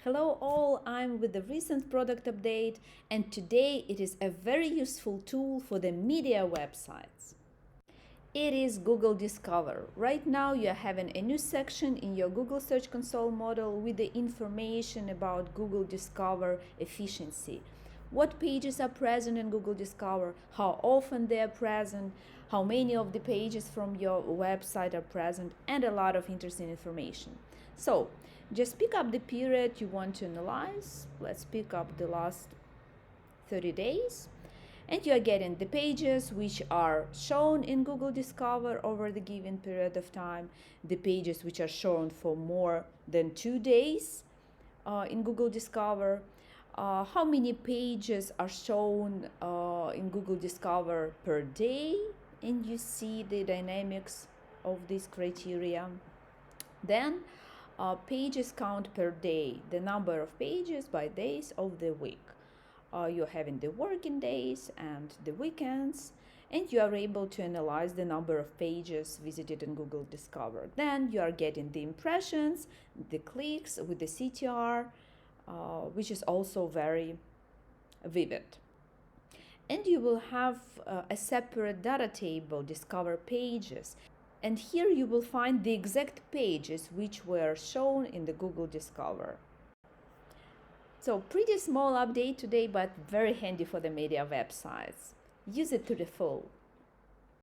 Hello all, I'm with the recent product update, and today it is a very useful tool for the media websites. It is Google Discover. Right now you are having a new section in your Google Search Console model with the information about Google Discover efficiency. What pages are present in Google Discover, how often they are present, how many of the pages from your website are present, and a lot of interesting information. So just pick up the period you want to analyze. Let's pick up the last 30 days. And you are getting the pages which are shown in Google Discover over the given period of time, the pages which are shown for more than 2 days in Google Discover, how many pages are shown in Google Discover per day, and you see the dynamics of this criteria. Then pages count per day, the number of pages by days of the week. You're having the working days and the weekends, and you are able to analyze the number of pages visited in Google Discover. Then you are getting the impressions, the clicks with the CTR, which is also very vivid. And you will have a separate data table, Discover pages. And here you will find the exact pages which were shown in the Google Discover. So pretty small update today, but very handy for the media websites. Use it to the full.